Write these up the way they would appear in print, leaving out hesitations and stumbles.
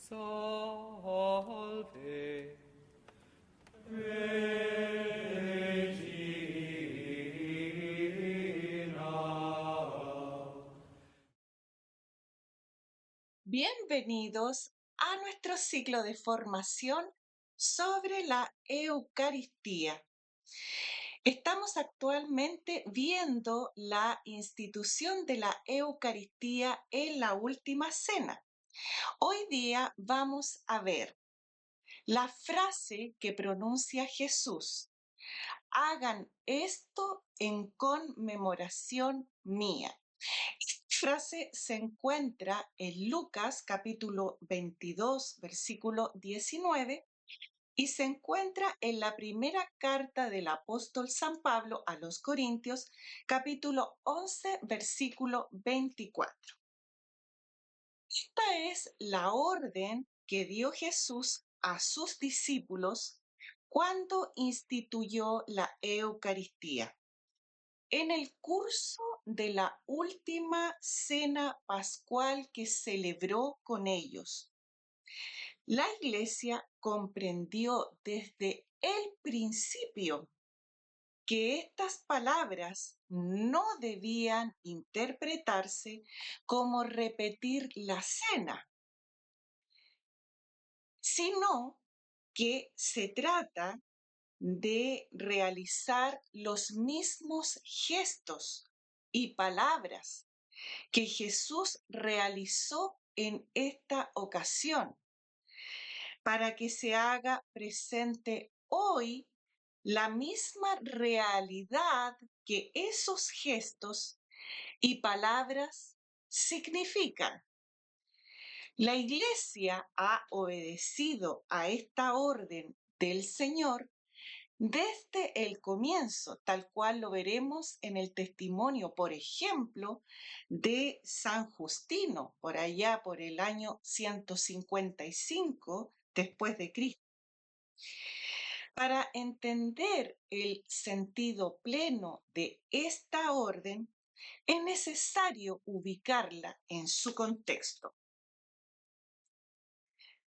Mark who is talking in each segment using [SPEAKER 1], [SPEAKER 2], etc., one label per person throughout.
[SPEAKER 1] Salve Regina.
[SPEAKER 2] Bienvenidos a nuestro ciclo de formación sobre la Eucaristía. Estamos actualmente viendo la institución de la Eucaristía en la última cena. Hoy día vamos a ver la frase que pronuncia Jesús: hagan esto en conmemoración mía. Esta frase se encuentra en Lucas capítulo 22, versículo 19, y se encuentra en la primera carta del apóstol San Pablo a los Corintios, capítulo 11, versículo 24. Esta es la orden que dio Jesús a sus discípulos cuando instituyó la Eucaristía. En el curso de la última cena pascual que celebró con ellos, la Iglesia comprendió desde el principio que estas palabras no debían interpretarse como repetir la cena, sino que se trata de realizar los mismos gestos y palabras que Jesús realizó en esta ocasión, para que se haga presente hoy la misma realidad que esos gestos y palabras significan. La Iglesia ha obedecido a esta orden del Señor desde el comienzo, tal cual lo veremos en el testimonio, por ejemplo, de San Justino, por allá por el año 155 después de Cristo. Para entender el sentido pleno de esta orden, es necesario ubicarla en su contexto.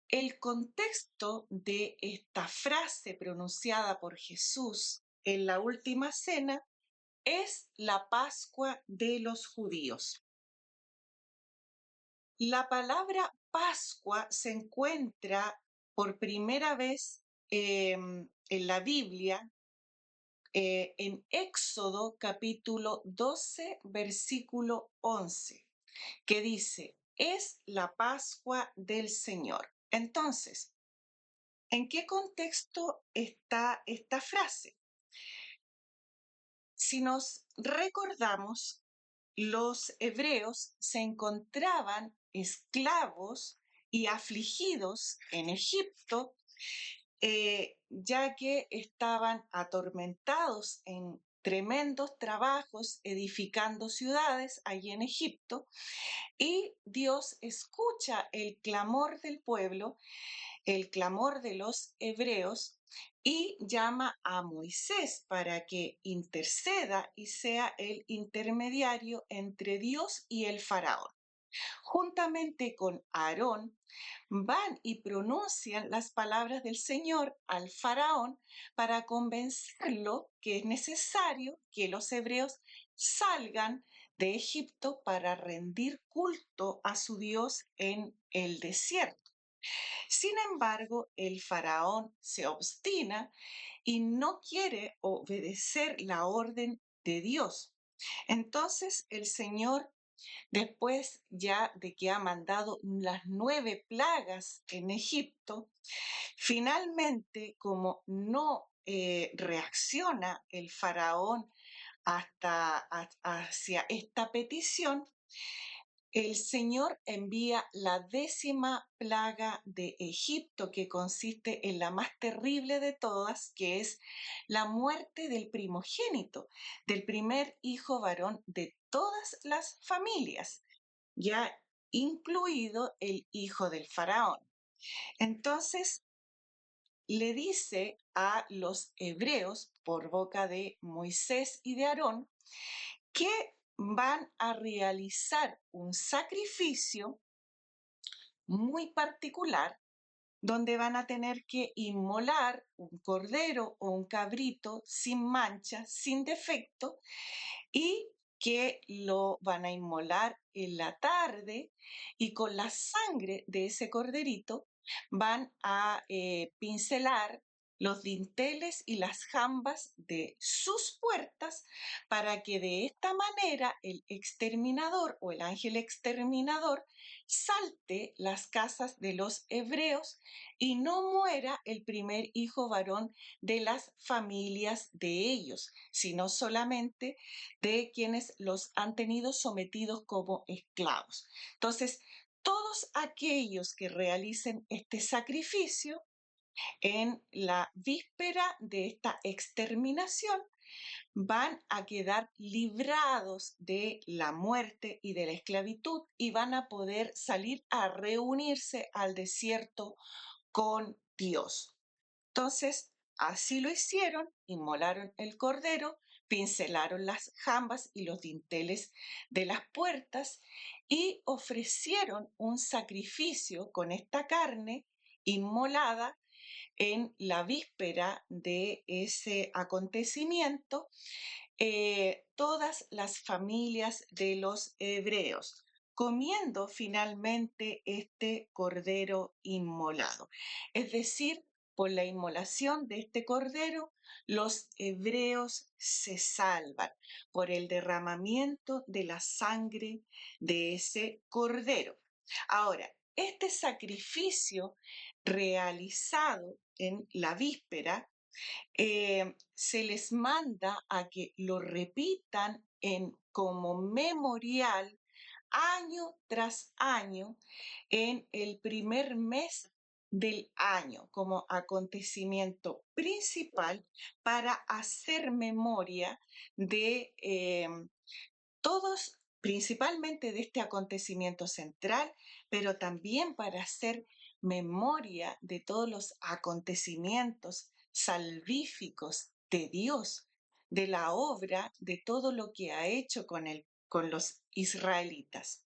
[SPEAKER 2] El contexto de esta frase pronunciada por Jesús en la última cena es la Pascua de los judíos. La palabra Pascua se encuentra por primera vez en la Biblia, en Éxodo capítulo 12, versículo 11, que dice: es la Pascua del Señor. Entonces, ¿en qué contexto está esta frase? Si nos recordamos, los hebreos se encontraban esclavos y afligidos en Egipto, ya que estaban atormentados en tremendos trabajos edificando ciudades allí en Egipto, y Dios escucha el clamor del pueblo, el clamor de los hebreos, y llama a Moisés para que interceda y sea el intermediario entre Dios y el faraón. Juntamente con Aarón, van y pronuncian las palabras del Señor al faraón para convencerlo que es necesario que los hebreos salgan de Egipto para rendir culto a su Dios en el desierto. Sin embargo, el faraón se obstina y no quiere obedecer la orden de Dios. Entonces el Señor, después ya de que ha mandado las 9 plagas en Egipto, finalmente, como no reacciona el faraón hacia esta petición, el Señor envía la 10ª plaga de Egipto, que consiste en la más terrible de todas, que es la muerte del primogénito, del primer hijo varón de todas las familias, ya incluido el hijo del faraón. Entonces le dice a los hebreos, por boca de Moisés y de Aarón, que van a realizar un sacrificio muy particular donde van a tener que inmolar un cordero o un cabrito sin mancha, sin defecto, y que lo van a inmolar en la tarde y con la sangre de ese corderito van a pincelar los dinteles y las jambas de sus puertas para que de esta manera el exterminador o el ángel exterminador salte las casas de los hebreos y no muera el primer hijo varón de las familias de ellos, sino solamente de quienes los han tenido sometidos como esclavos. Entonces, todos aquellos que realicen este sacrificio en la víspera de esta exterminación van a quedar librados de la muerte y de la esclavitud y van a poder salir a reunirse al desierto con Dios. Entonces, así lo hicieron, inmolaron el cordero, pincelaron las jambas y los dinteles de las puertas y ofrecieron un sacrificio con esta carne inmolada en la víspera de ese acontecimiento, todas las familias de los hebreos, comiendo finalmente este cordero inmolado. Es decir, por la inmolación de este cordero, los hebreos se salvan por el derramamiento de la sangre de ese cordero. Ahora, este sacrificio realizado en la víspera se les manda a que lo repitan como memorial año tras año en el primer mes del año como acontecimiento principal para hacer memoria de todos, principalmente de este acontecimiento central, pero también para hacer memoria de todos los acontecimientos salvíficos de Dios, de la obra, de todo lo que ha hecho con los israelitas.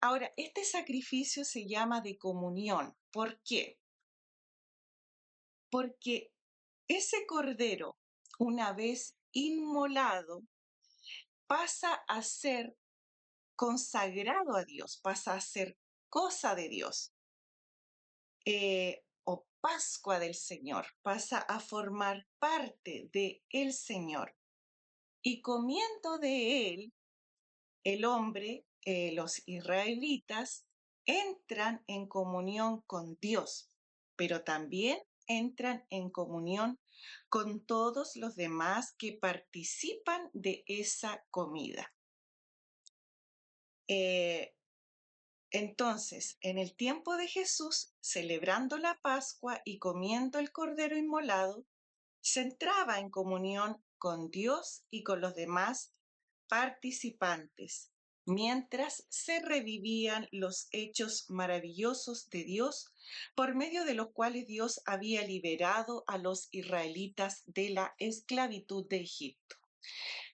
[SPEAKER 2] Ahora, este sacrificio se llama de comunión. ¿Por qué? Porque ese cordero, una vez inmolado, pasa a ser consagrado a Dios, pasa a ser cosa de Dios, o Pascua del Señor, pasa a formar parte de el Señor. Y comiendo de él, el hombre, los israelitas, entran en comunión con Dios, pero también entran en comunión con todos los demás que participan de esa comida. Eh, Entonces, en el tiempo de Jesús, celebrando la Pascua y comiendo el cordero inmolado, se entraba en comunión con Dios y con los demás participantes, mientras se revivían los hechos maravillosos de Dios, por medio de los cuales Dios había liberado a los israelitas de la esclavitud de Egipto.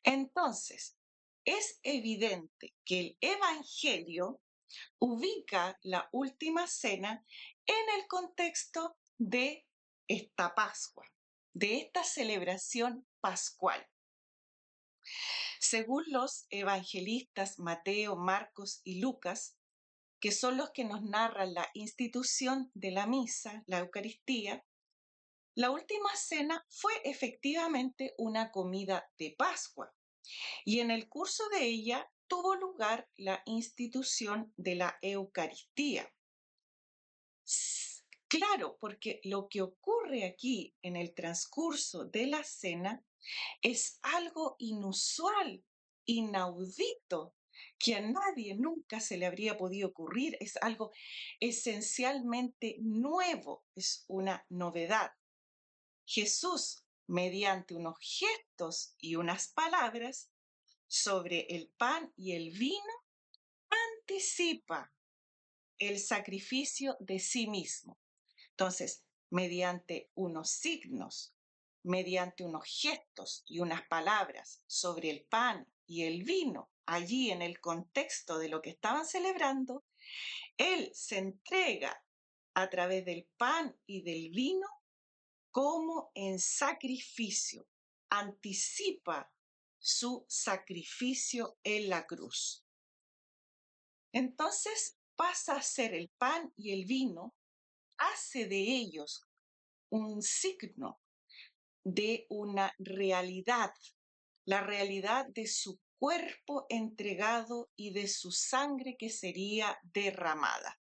[SPEAKER 2] Entonces, es evidente que el Evangelio ubica la última cena en el contexto de esta Pascua, de esta celebración pascual. Según los evangelistas Mateo, Marcos y Lucas, que son los que nos narran la institución de la misa, la Eucaristía, la última cena fue efectivamente una comida de Pascua y en el curso de ella tuvo lugar la institución de la Eucaristía. Claro, porque lo que ocurre aquí en el transcurso de la cena es algo inusual, inaudito, que a nadie nunca se le habría podido ocurrir. Es algo esencialmente nuevo, es una novedad. Jesús, mediante unos gestos y unas palabras sobre el pan y el vino, anticipa el sacrificio de sí mismo. Entonces, mediante unos signos, mediante unos gestos y unas palabras sobre el pan y el vino, allí en el contexto de lo que estaban celebrando, Él se entrega a través del pan y del vino como en sacrificio, anticipa su sacrificio en la cruz. Entonces pasa a ser el pan y el vino, hace de ellos un signo de una realidad, la realidad de su cuerpo entregado y de su sangre que sería derramada.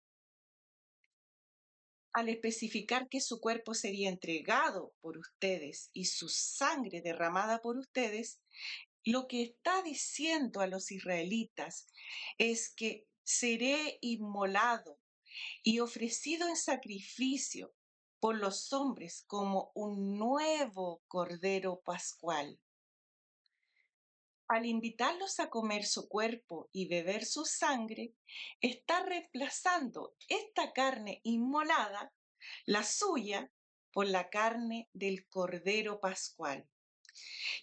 [SPEAKER 2] Al especificar que su cuerpo sería entregado por ustedes y su sangre derramada por ustedes, lo que está diciendo a los israelitas es que seré inmolado y ofrecido en sacrificio por los hombres como un nuevo cordero pascual. Al invitarlos a comer su cuerpo y beber su sangre, está reemplazando esta carne inmolada, la suya, por la carne del cordero pascual.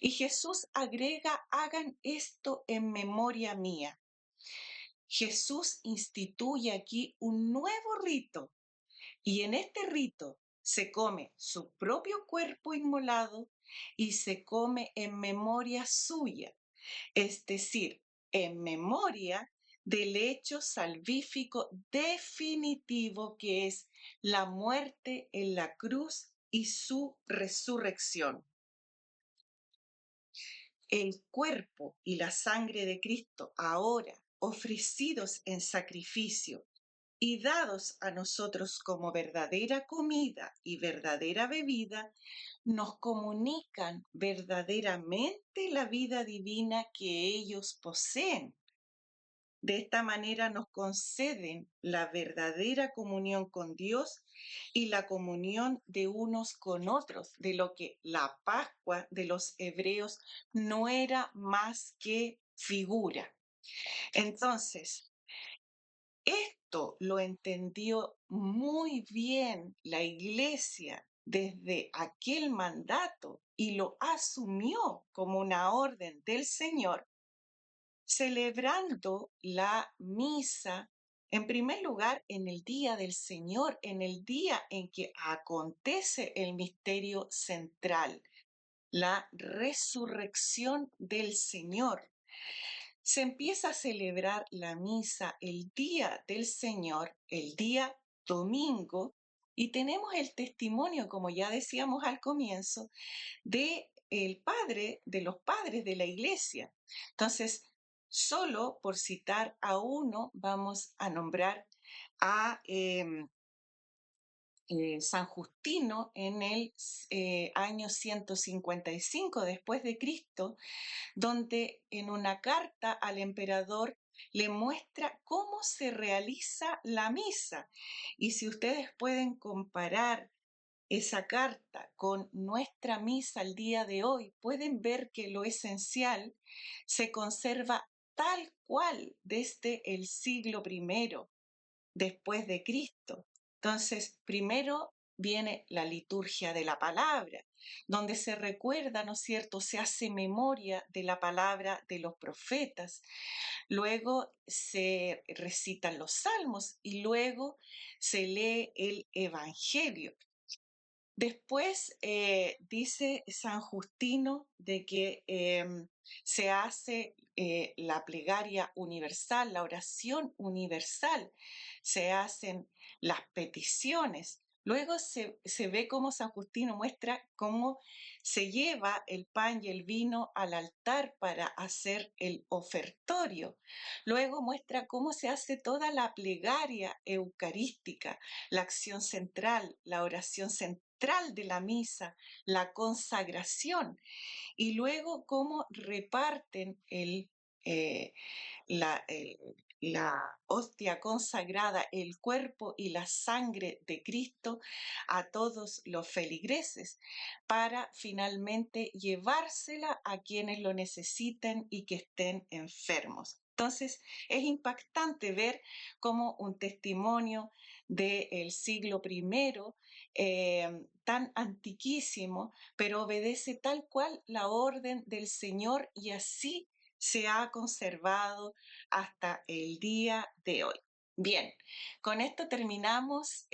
[SPEAKER 2] Y Jesús agrega, hagan esto en memoria mía. Jesús instituye aquí un nuevo rito y en este rito se come su propio cuerpo inmolado y se come en memoria suya, es decir, en memoria del hecho salvífico definitivo que es la muerte en la cruz y su resurrección. El cuerpo y la sangre de Cristo ahora ofrecidos en sacrificio y dados a nosotros como verdadera comida y verdadera bebida, nos comunican verdaderamente la vida divina que ellos poseen. De esta manera nos conceden la verdadera comunión con Dios y la comunión de unos con otros, de lo que la Pascua de los hebreos no era más que figura. Entonces, esto lo entendió muy bien la iglesia desde aquel mandato y lo asumió como una orden del Señor, celebrando la misa, en primer lugar, en el día del Señor, en el día en que acontece el misterio central, la resurrección del Señor. Se empieza a celebrar la misa el día del Señor, el día domingo, y tenemos el testimonio, como ya decíamos al comienzo, de el padre, de los padres de la iglesia. Entonces, solo por citar a uno, vamos a nombrar a San Justino en el año 155 después de Cristo, donde en una carta al emperador le muestra cómo se realiza la misa. Y si ustedes pueden comparar esa carta con nuestra misa al día de hoy, pueden ver que lo esencial se conserva tal cual desde el siglo primero después de Cristo. Entonces, primero viene la liturgia de la palabra, donde se recuerda, ¿no es cierto?, se hace memoria de la palabra de los profetas, luego se recitan los salmos y luego se lee el Evangelio. Después dice San Justino de que se hace la plegaria universal, la oración universal, se hacen las peticiones. Luego se ve cómo San Justino muestra cómo se lleva el pan y el vino al altar para hacer el ofertorio. Luego muestra cómo se hace toda la plegaria eucarística, la acción central, la oración central de la misa, la consagración, y luego cómo reparten eh, la hostia consagrada, el cuerpo y la sangre de Cristo a todos los feligreses para finalmente llevársela a quienes lo necesiten y que estén enfermos. Entonces, es impactante ver cómo un testimonio del siglo primero, tan antiquísimo, pero obedece tal cual la orden del Señor y así se ha conservado hasta el día de hoy. Bien, con esto terminamos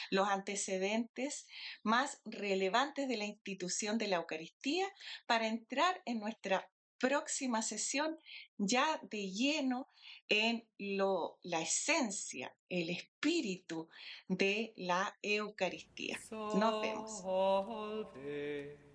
[SPEAKER 2] los antecedentes más relevantes de la institución de la Eucaristía para entrar en nuestra próxima sesión ya de lleno en la esencia, el espíritu de la Eucaristía. Nos vemos.
[SPEAKER 1] Salve.